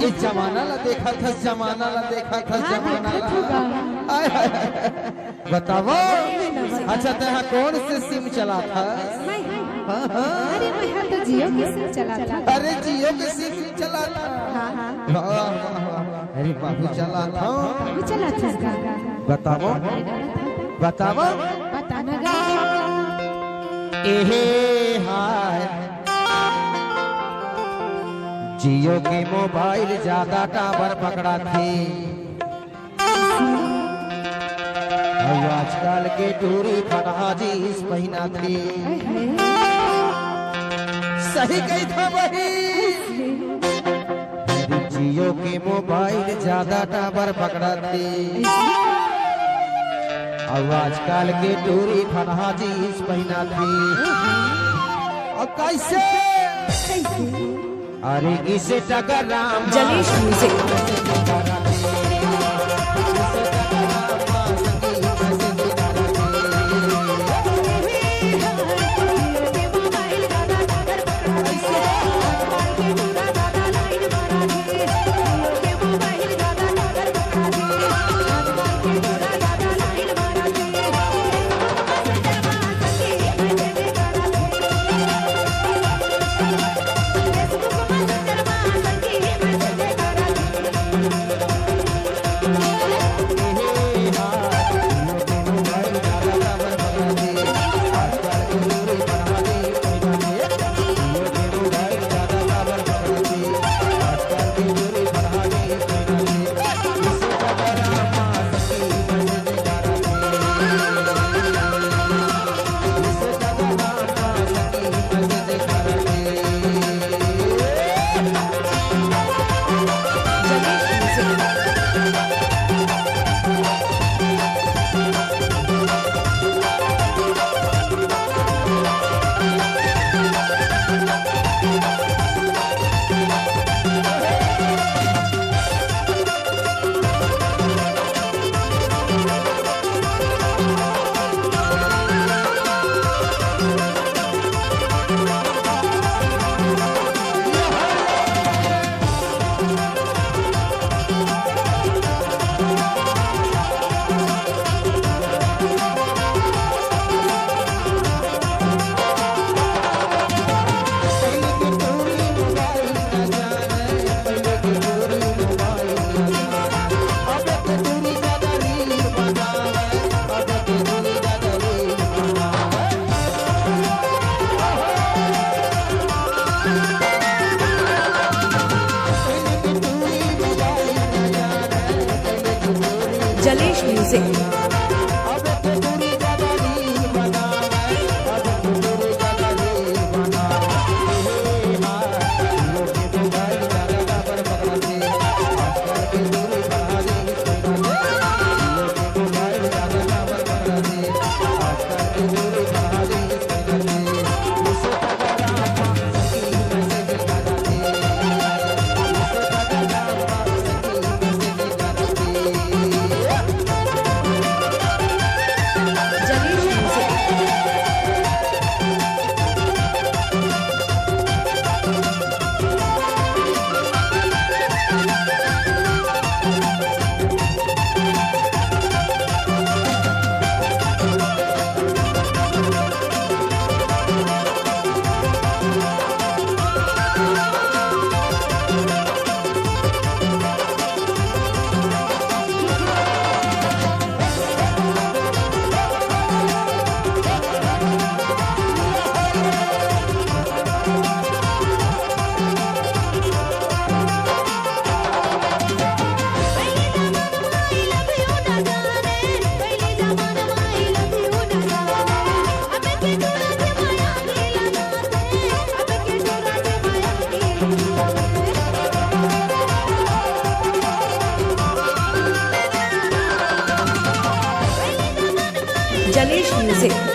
इस जमाना ला देखा था, जमाना ला देखा था, जमाना ला। बताओ अच्छा तहाँ कौन से सिम चला था? अरे मैं तो जियो की सिम चला था। अरे जियो की सिम चला था। अरे बाबू चला था। बाबू चला था। बताओ बताओ बताना एहे हाय जियो के मोबाइल ज्यादा टावर पकड़ा थे और आजकल के टूरी फटहाजी इस महीना थे। सही कही था वही जियो के मोबाइल ज्यादा टावर पकड़ा थे और आजकल के टूरी फटहाजी इस महीना थे। और कैसे अरे किसे टकरा Jalesh music Jalesh music Jalesh music